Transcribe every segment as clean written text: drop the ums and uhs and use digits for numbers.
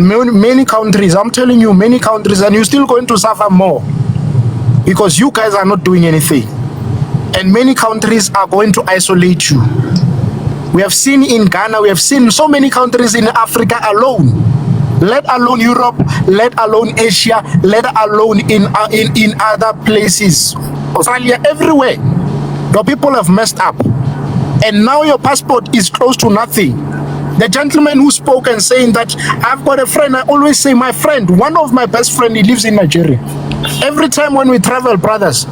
many countries, I'm telling you, many countries, and you're still going to suffer more because you guys are not doing anything. And many countries are going to isolate you. We have seen in Ghana, we have seen so many countries in Africa alone, let alone Europe, let alone Asia, let alone in other places, Australia, everywhere. Your people have messed up. And now your passport is close to nothing. The gentleman who spoke and saying that I've got a friend, I always say my friend, one of my best friends, he lives in Nigeria. Every time when we travel, brothers,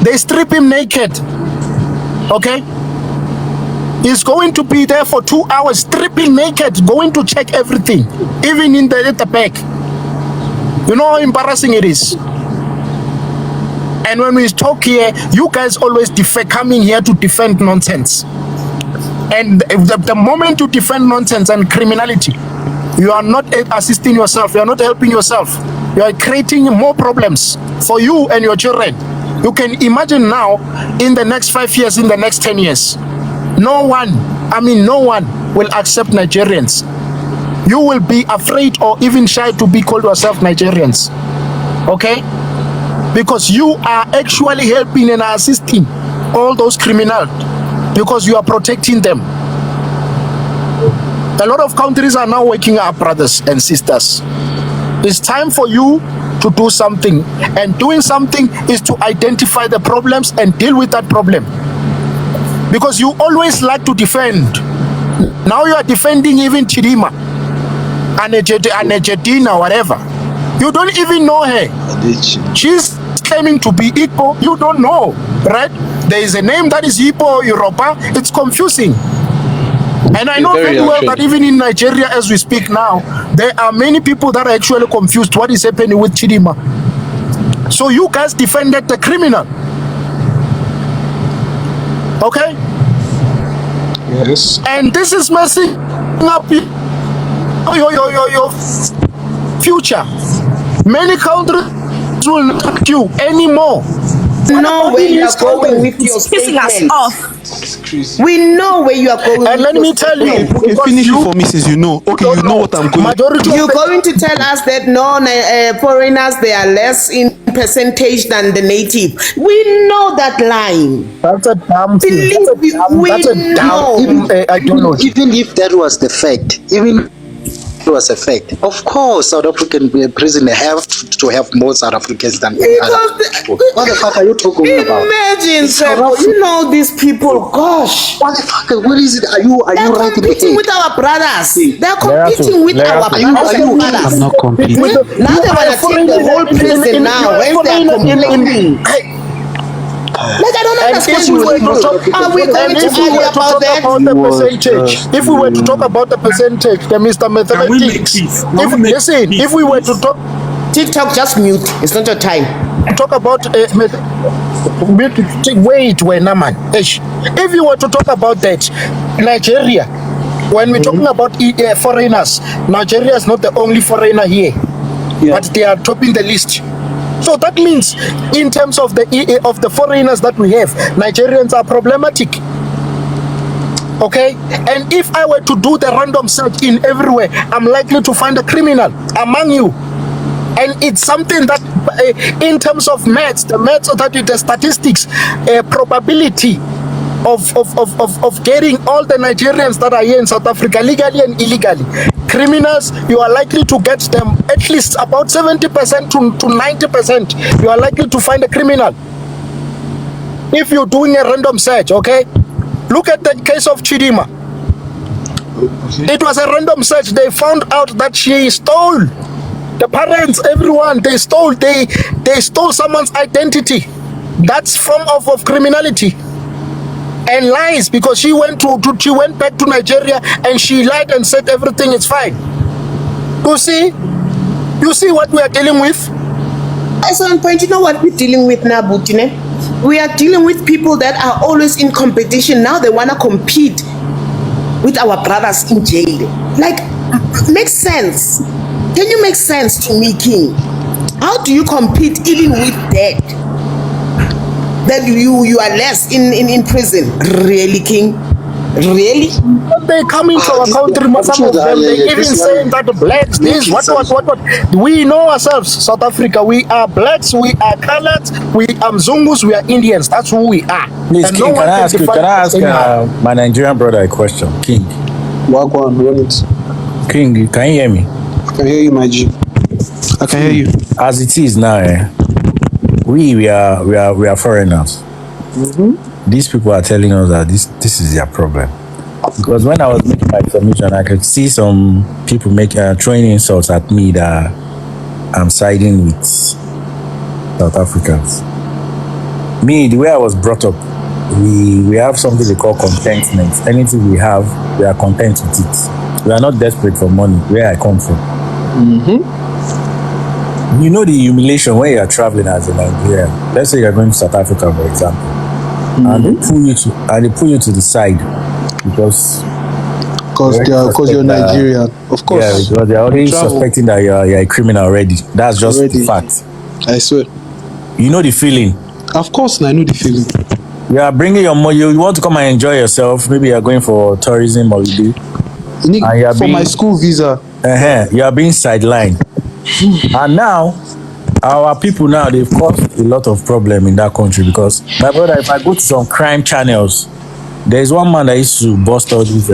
they strip him naked, okay? He's going to be there for 2 hours, stripping naked, going to check everything, even at the back. You know how embarrassing it is? And when we talk here, you guys always coming here to defend nonsense. And the moment you defend nonsense and criminality, you are not assisting yourself, you are not helping yourself. You are creating more problems for you and your children. You can imagine now, in the next 5 years, in the next 10 years, no one will accept Nigerians. You will be afraid or even shy to be called yourself Nigerians, okay? Because you are actually helping and assisting all those criminals because you are protecting them. A lot of countries are now waking up, brothers and sisters. It's time for you to do something, and doing something is to identify the problems and deal with that problem, because you always like to defend. Now you are defending even Chidima and Jedina, whatever. You don't even know her. She's claiming to be Igbo. You don't know, right? There is a name that is Igbo, Yoruba. It's confusing. And I know very well that even in Nigeria, as we speak now, there are many people that are actually confused what is happening with Chidima. So you guys defended the criminal. Okay? Yes. And this is messing up your future. Many countries will not touch you anymore. Know where you are going with your statement. We know where you are going. And let me tell you, okay, finish it for me since you know. Okay, you know what I'm going. You're going to tell us that foreigners, they are less in percentage than the native. We know that line. That's a damn thing. I don't know. Even if that was the fact, was a fact. Of course, South African prison have to have more South Africans than other people. What the fuck are you talking about? Imagine, you know these people. Gosh, what the fuck? What is it? Are you right? They're competing with our brothers. They're competing with our brothers. I'm not competing. Now they want to take the whole prison now. When they're complaining. Like, I don't understand. Are we going to argue about that? If we were to talk about the percentage, the Mr. Mathematics. If we were to talk, TikTok, just mute. It's not your time. Talk about wait, man. If you were to talk about that, Nigeria, when we're talking about foreigners, Nigeria is not the only foreigner here, but they are topping the list. So that means, in terms of the foreigners that we have, Nigerians are problematic. Okay? And if I were to do the random search in everywhere, I'm likely to find a criminal among you. And it's something that, in terms of maths, the statistics, probability of getting all the Nigerians that are here in South Africa, legally and illegally, criminals, you are likely to get them at least about 70% to 90%. You are likely to find a criminal if you're doing a random search. Okay, look at the case of Chidima. It was a random search. They found out that she stole the parents, everyone. They stole someone's identity. That's form of criminality. And lies, because she went back to Nigeria and she lied and said everything is fine. You see what we are dealing with? At some point, you know what we're dealing with now, Butine? We are dealing with people that are always in competition. Now they want to compete with our brothers in jail. Like, makes sense. Can you make sense to me, King? How do you compete even with that? That you are less in prison, really, King? Really? They come into our country, some of them, they even saying that the blacks, this, what. We know ourselves, South Africa, we are blacks, we are colored, we are Mzungus, we are Indians, that's who we are. Please, And King, can I ask my Nigerian brother a question? King. Wagwan, run it. King, can you hear me? I can hear you, my G. I can hear you. As it is now, we are foreigners. These people are telling us that this is their problem. Because when I was making my submission, I could see some people throwing insults at me that I'm siding with South Africans. Me, the way I was brought up, we have something they call contentment. Anything we have, we are content with it. We are not desperate for money, where I come from. You know the humiliation when you are traveling as a Nigerian. Let's say you're going to South Africa, for example, and they pull you to the side because you're Nigerian, of course. Yeah, because they're already suspecting that you're a criminal already. That's just the fact. I swear. You know the feeling. Of course, I know the feeling. You are bringing your money. You want to come and enjoy yourself. Maybe you're going for tourism holiday. For my school visa. You are being sidelined. And now, our people now, they've caused a lot of problem in that country because, my brother, if I go to some crime channels, there's one man that used to bust all these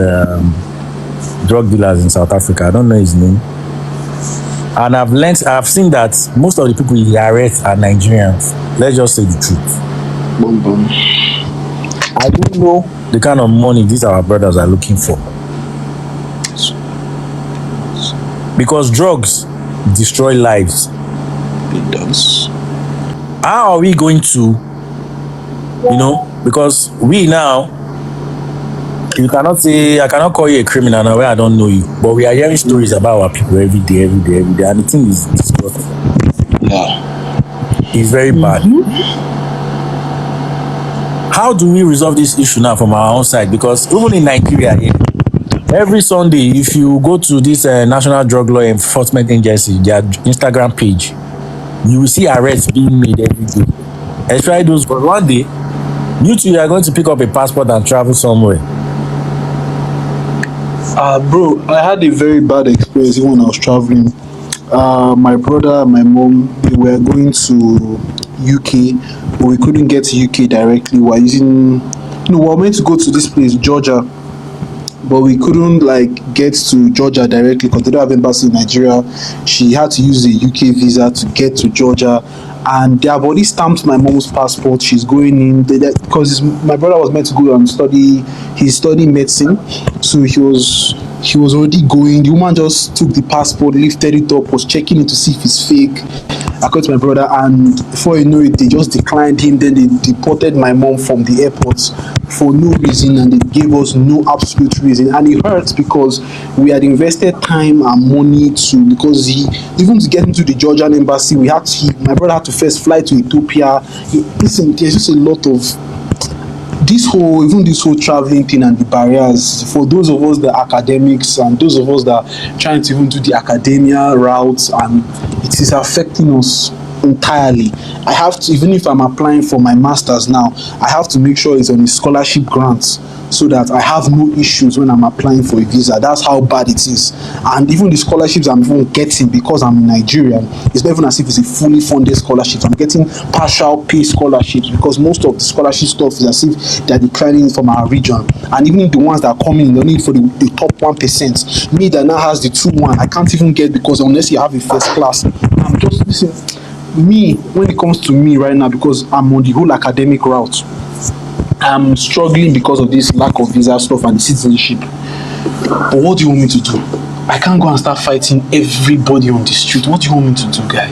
drug dealers in South Africa. I don't know his name. And I've seen that most of the people he arrests are Nigerians. Let's just say the truth. Boom, boom. I don't know the kind of money these our brothers are looking for. Because drugs destroy lives. It does. How are we going to, because we now, I cannot call you a criminal now where I don't know you, but we are hearing stories about our people every day, and the thing is disgusting. Yeah. It's very bad. How do we resolve this issue now from our own side? Because even in Nigeria, every Sunday, if you go to this National Drug Law Enforcement Agency, their Instagram page, you will see arrests being made every day. Especially those, but one day, you two are going to pick up a passport and travel somewhere. Bro, I had a very bad experience when I was traveling. My brother and my mom, they were going to UK, but we couldn't get to UK directly. We were meant to go to this place, Georgia, but we couldn't get to Georgia directly because they don't have embassy in Nigeria. She had to use the UK visa to get to Georgia, and they have already stamped my mom's passport. She's going in because my brother was meant to go and study. He's studying medicine, so he was already going. The woman just took the passport, lifted it up, was checking it to see if it's fake. I called my brother, and before you know it, they just declined him. Then they deported my mom from the airport for no reason, and they gave us no absolute reason. And it hurts because we had invested time and money because even to get into the Georgian embassy, my brother had to first fly to Ethiopia. Listen, there's just a lot of this whole traveling thing and the barriers for those of us that are academics and those of us that are trying to even do the academia routes, and it is affecting us entirely. I have to, even if I'm applying for my master's now, I have to make sure it's on a scholarship grant so that I have no issues when I'm applying for a visa. That's how bad it is. And even the scholarships I'm even getting, because I'm Nigerian, it's not even as if it's a fully funded scholarship. I'm getting partial pay scholarships because most of the scholarship stuff is as if they're declining from our region. And even the ones that are coming, they need for the top 1%. Me that now has the 2-1, I can't even get because unless you have a first class. I'm just listening. Me, when it comes to me right now, because I'm on the whole academic route, I'm struggling because of this lack of visa stuff and the citizenship. But what do you want me to do? I can't go and start fighting everybody on the street. What do you want me to do, guy?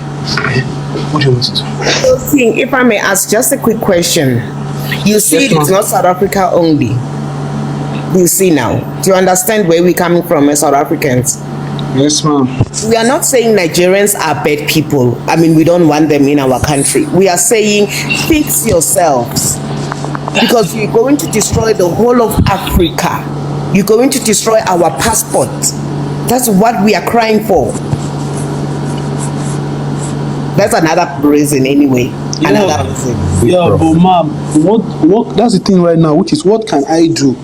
What do you want me to do? If I may ask just a quick question. You see, it's not South Africa only. You see now. Do you understand where we're coming from as South Africans? Yes, ma'am. We are not saying Nigerians are bad people. I mean, we don't want them in our country. We are saying fix yourselves. Because you're going to destroy the whole of Africa. You're going to destroy our passport. That's what we are crying for. That's another reason anyway. Another reason. Yeah, but ma'am, what that's the thing right now, which is what can I do?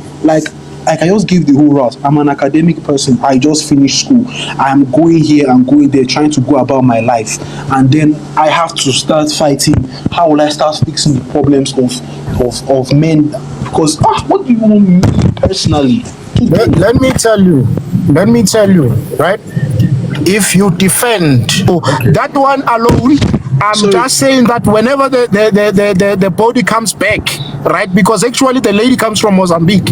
I can just give the whole route. I'm an academic person. I just finished school. I'm going here and going there, trying to go about my life. And then I have to start fighting. How will I start fixing the problems of men? Because, what do you want me personally? Let me tell you, right? If you defend that one alone, I'm just saying that whenever the body comes back, right? Because actually the lady comes from Mozambique.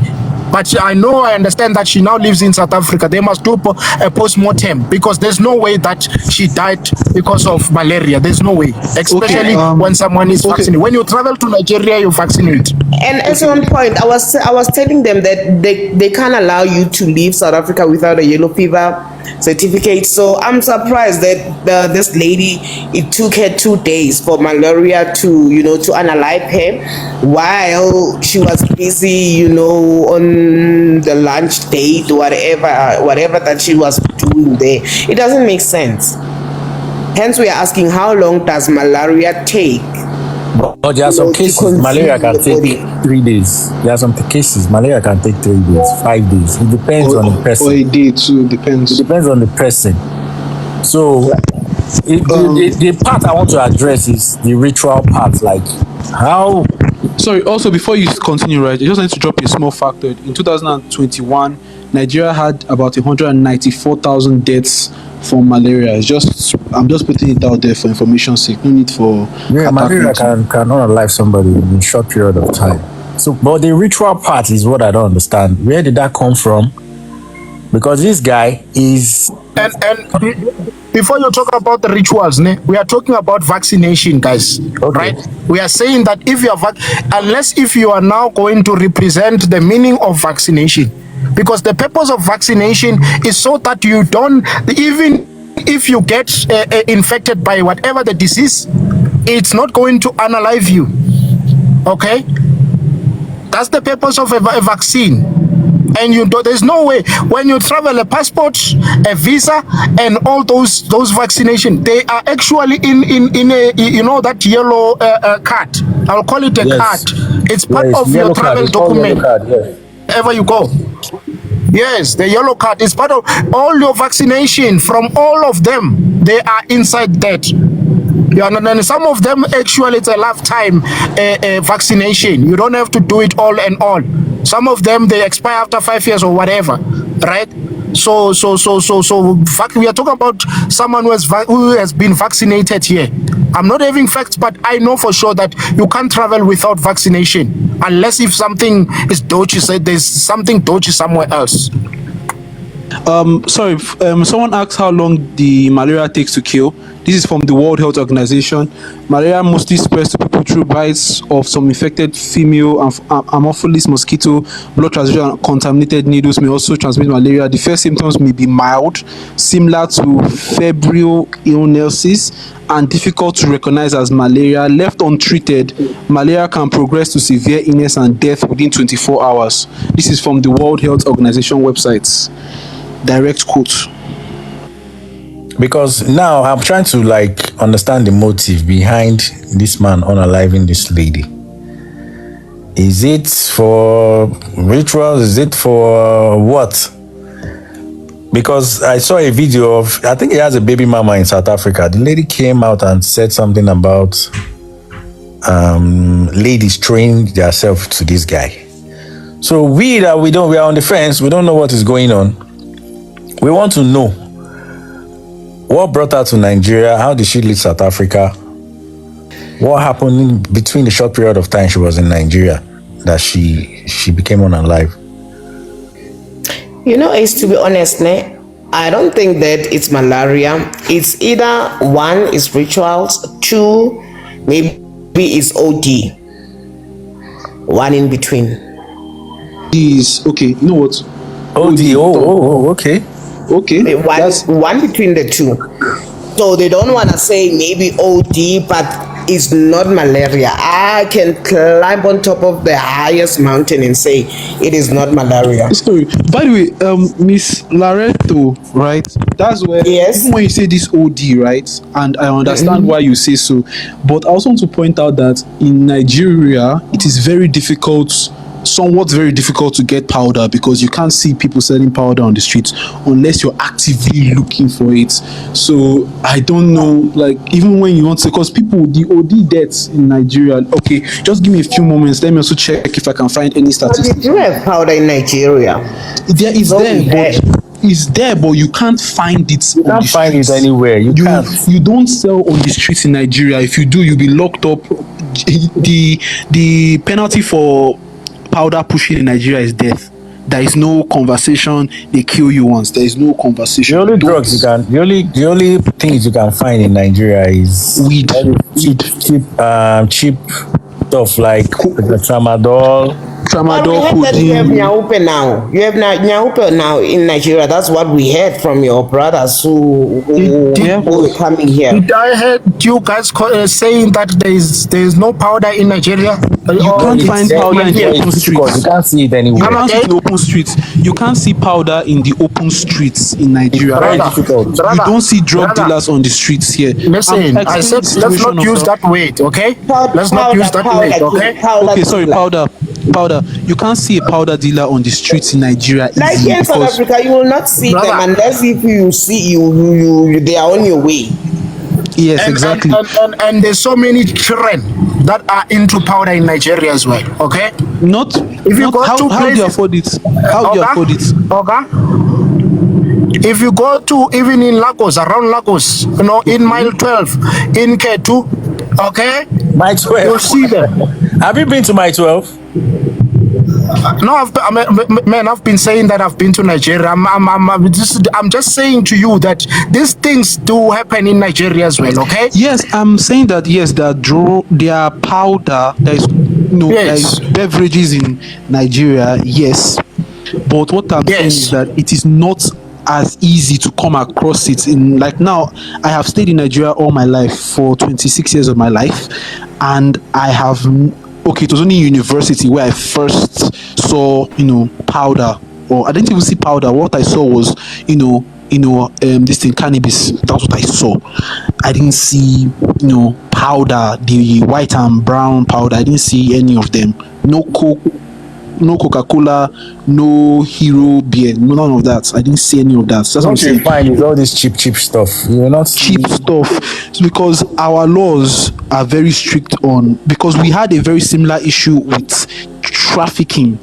But I understand that she now lives in South Africa. They must do a post-mortem because there's no way that she died because of malaria. There's no way, especially when someone is vaccinated. When you travel to Nigeria, you vaccinate. And at one point, I was telling them that they can't allow you to leave South Africa without a yellow fever certificate. So I'm surprised that this lady, it took her 2 days for malaria to unalive her while she was busy, on the lunch date, whatever that she was doing there. It doesn't make sense. Hence, we are asking, how long does malaria take? But there are some cases malaria can take 3 days. There are some cases malaria can take 3 days, 5 days. It depends on the person. Or a day too, depends. It depends on the person. So the part I want to address is the ritual part, like how. Sorry, also before you continue, right, I just need to drop a small factor. In 2021, Nigeria had about 194,000 deaths from malaria. I'm just putting it out there for information's sake. No need for malaria can unalive somebody in a short period of time. So, but the ritual part is what I don't understand. Where did that come from? Because this guy is and before you talk about the rituals, we are talking about vaccination, guys. Okay. Right? We are saying that if you are unless if you are now going to represent the meaning of vaccination, because the purpose of vaccination is so that you don't, even if you get infected by whatever the disease, it's not going to unalive you. Okay, that's the purpose of a vaccine. And there's no way when you travel, a passport, a visa, and all those vaccination, they are actually in a that yellow card. I'll call it a card. It's part of your travel document. Wherever you go. Yes, the yellow card is part of all your vaccination from all of them. They are inside that. And some of them actually it's a lifetime vaccination. You don't have to do it all and all. Some of them they expire after 5 years or whatever, right? So we are talking about someone who has been vaccinated here. I'm not having facts, but I know for sure that you can't travel without vaccination unless if something is dodgy. There's something dodgy somewhere else. Sorry, someone asked how long the malaria takes to kill. This is from the World Health Organization. Malaria mostly spreads to people through bites of some infected female Anopheles mosquito. Blood transfusion and contaminated needles may also transmit malaria. The first symptoms may be mild, similar to febrile illnesses, and difficult to recognize as malaria. Left untreated, malaria can progress to severe illness and death within 24 hours. This is from the World Health Organization website. Direct quote. Because now I'm trying to understand the motive behind this man unaliving this lady. Is it for rituals? Is it for what? Because I saw a video of, I think he has a baby mama in South Africa. The lady came out and said something about ladies training themselves to this guy. So we are on the fence. We don't know what is going on. We want to know what brought her to Nigeria. How did she leave South Africa? What happened between the short period of time she was in Nigeria that she became unalive? Ace, to be honest, I don't think that it's malaria. It's either one is rituals, two maybe it's OD. One in between. Is okay. You know what? OD. Okay. Okay. One between the two. So they don't want to say maybe OD, but it's not malaria. I can climb on top of the highest mountain and say it is not malaria. Sorry. By the way, Miss Lareto, right? That's where even when you say this OD, right? And I understand why you say so, but I also want to point out that in Nigeria, it is very difficult somewhat very difficult to get powder because you can't see people selling powder on the streets unless you're actively looking for it. So I don't know, like even when you want to, because people, the OD deaths in Nigeria. Okay, just give me a few moments. Let me also check if I can find any But statistics. did you have powder in Nigeria? There is So there, we but had. it's there, but you can't find it. You can't find it anywhere. You can't. You don't sell on the streets in Nigeria. If you do, you'll be locked up. The penalty for powder pushing in Nigeria is death. There is no conversation. They kill you once. There is no conversation. The only drugs you can, the only things you can find in Nigeria is Weed. cheap stuff like the tramadol. But we Tramadol, heard that you have codeine. Nyahupe now. You have Nyahupe now in Nigeria. That's what we heard from your brothers who were coming here. Did I heard you guys saying that there is no powder in Nigeria? You can't find powder in the open streets. You can't see it anywhere. You can't see it in the open streets. You can't see powder in the open streets in Nigeria. Very difficult. You don't see drug dealers on the streets here. Listen, I said let's not use that word, okay? Let's not use that word, okay? Okay, sorry, powder. You can't see a powder dealer on the streets in Nigeria Like easily here in South because Africa, you will not see them unless if you see they are on your way. yes, exactly. And there's so many children that are into powder in Nigeria as well, okay? Not If you not go how to do you places- afford it? How do you afford it? Okay? If you go to even in Lagos, around Lagos, you know, in mile 12, in K2, okay? My 12. You'll see them. Have you been to my 12? No, I've been saying that I've been to Nigeria. I'm just saying to you that these things do happen in Nigeria as well, okay? Yes, I'm saying that yes, there are powder, there is there is beverages in Nigeria, yes. But what I'm saying is that it is not as easy to come across it in like now. I have stayed in Nigeria all my life for 26 years of my life, and I have it was only in university where I first saw powder, or I didn't even see powder. What I saw was this thing, cannabis. That's what I saw. I didn't see powder, the white and brown powder. I didn't see any of them. No Coke, no Coca-Cola, no Hero beer, none of that. I didn't see any of that. So that's what I'm saying. Fine, it's all this cheap stuff. You will not see Cheap stuff. It's because our laws are very strict on, because we had a very similar issue with trafficking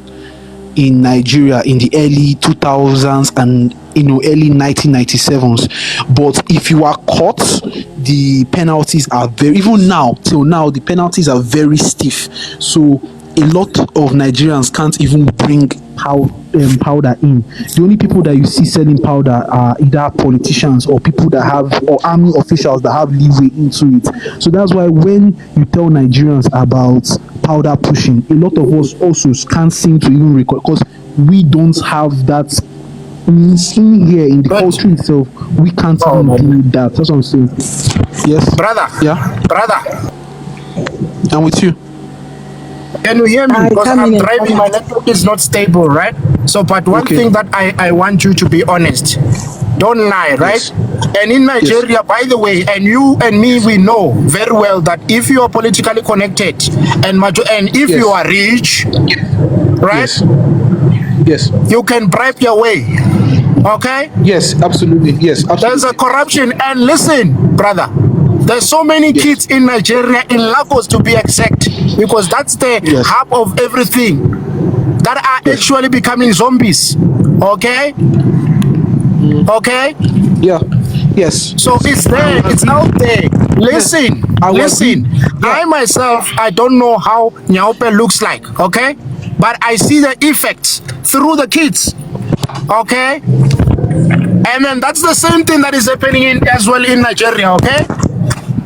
in Nigeria in the early 2000s and early 1997s. But if you are caught, the penalties are even now, till now, the penalties are very stiff. So a lot of Nigerians can't even bring powder in. The only people that you see selling powder are either politicians or people that have, or army officials that have leeway into it. So that's why when you tell Nigerians about powder pushing, a lot of us also can't seem to even record, because we don't have that in here in the country itself. We can't even do that. That's what I'm saying. Yes, Brother. Yeah, Brother. I'm with you. Can you hear me? Because I'm driving, my network is not stable, right? So, but one thing that I want you to be honest. Don't lie, right? Yes. And in Nigeria, by the way, and you and me, we know very well that if you are politically connected and if you are rich, right? Yes. You can bribe your way. Okay? Yes, absolutely. Yes, absolutely. There's a corruption. And listen, brother, there's so many kids in Nigeria, in Lagos to be exact, because that's the hub of everything, that are actually becoming zombies. Okay? Okay? Yeah. Yes. So it's there, it's out there. Listen, I myself, I don't know how Nyahupe looks like, okay? But I see the effects through the kids, okay? And then that's the same thing that is happening as well in Nigeria, okay?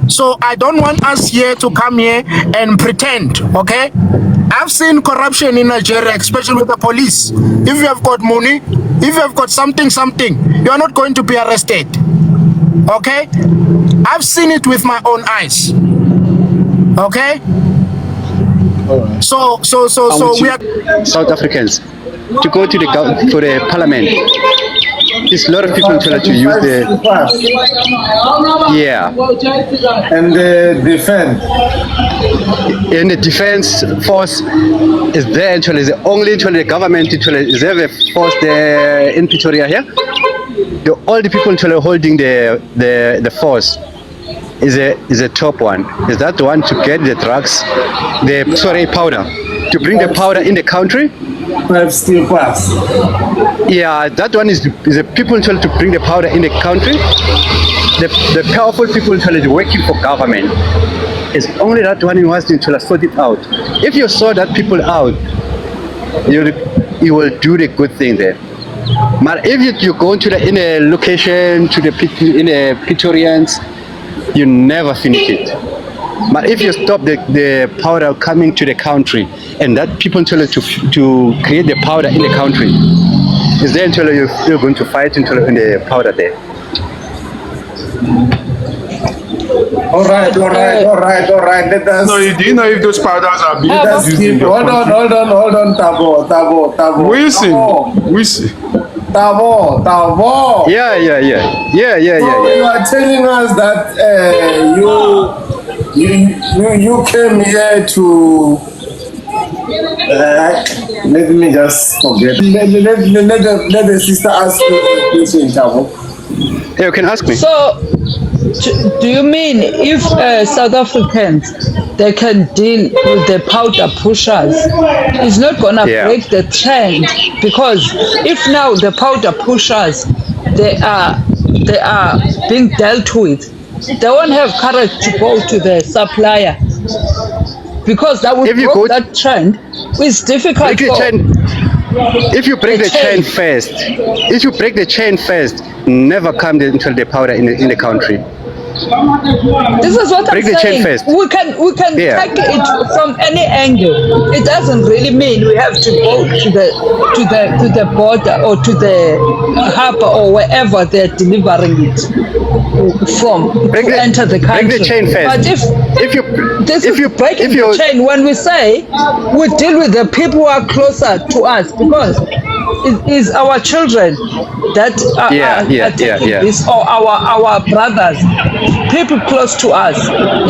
So I don't want us here to come here and pretend, okay? I've seen corruption in Nigeria, especially with the police. If you have got money, if you have got something, you are not going to be arrested, okay? I've seen it with my own eyes, okay? Right. So we are South Africans to go to the parliament. it's a lot of people to use the. Yeah. And the defense. In the defense force is there actually, the only actually the government actually is there a force there in Pretoria here. All the people actually holding the force is a top one. Is that the one to get the drugs, powder, to bring the powder in the country. Still pass. Yeah, that one is the people actually to bring the powder in the country. The powerful people actually working for government. It's only that one who has to sort it out. If you sort that people out, you will do the good thing there. But if you go into in a location to the Pretorians, you never finish it. But if you stop the powder coming to the country, and that people tell you to create the powder in the country, is there until you're going to fight in the powder there. All right. Let us. No, do you know if those powders are being used in your Hold on, Tabo. Wilson. Tabo. Yeah. So you are telling us that you came here to. Let me just forget. Let the sister ask you a question, Tabo. Yeah, you can ask me. So, do you mean if South Africans, they can deal with the powder pushers, it's not going to break the trend? Because if now the powder pushers, they are being dealt with, they won't have courage to go to the supplier, because that would break that trend. It's difficult. If you break the chain first, never come until the powder in the country. This is what break I'm the saying. chain first. We can take it from any angle. It doesn't really mean we have to go to the border or to the harbor or wherever they're delivering it from to enter the country. Break the chain first. But if you break the chain, when we say we deal with the people who are closer to us, because it is our children that are taking this, or our brothers, people close to us.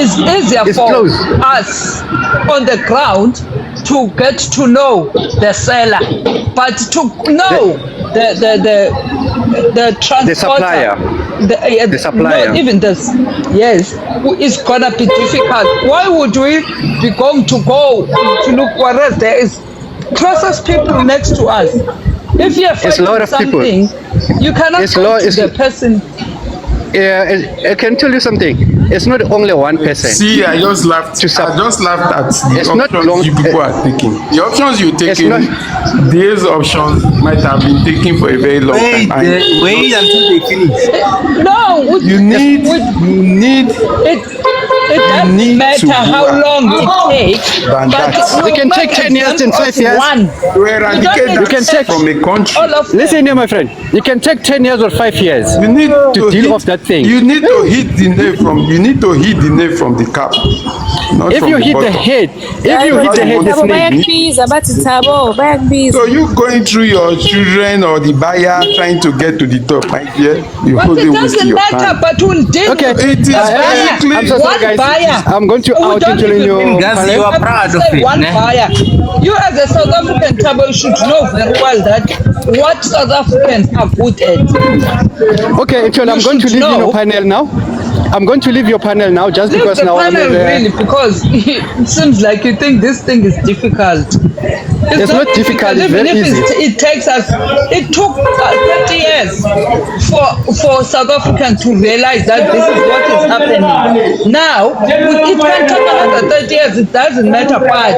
It's easier for us on the ground to get to know the seller, but to know the transporter, the supplier, not even this. Yes, it's gonna be difficult. Why would we be going to go to look whereas there is closest people next to us? If you're fighting something, you cannot go to the person. Yeah, I can tell you something. It's not only one person. See, I just laughed at the options you people are taking. The options you're taking, these options might have been taken for a very long time. Wait until they finish. No, you need it doesn't matter how long it takes. But we can take 10 years and 5 years. To eradicate that from a country. Listen here, my friend. You can take 10 years or 5 years. You need to deal with that thing. You need to hit the nail from. You need to hit the nail from the cap. If you hit the head, so you going through your children or the buyer trying to get to the top, my dear. You but it doesn't matter. But we'll deal with it is very clear. I'm so sorry, guys. I'm going to out into you. You are proud of it. One buyer. You as a South African Tabo should know very well that what South Africans are good at. Okay, I'm going to leave your panel now. I'm going to leave your panel now just leave because the now panel I'm really, because it seems like you think this thing is difficult. It's not difficult. It's very easy. It took 30 years for South Africans to realize that this is what is happening. Now, it can take another 30 years. It doesn't matter, but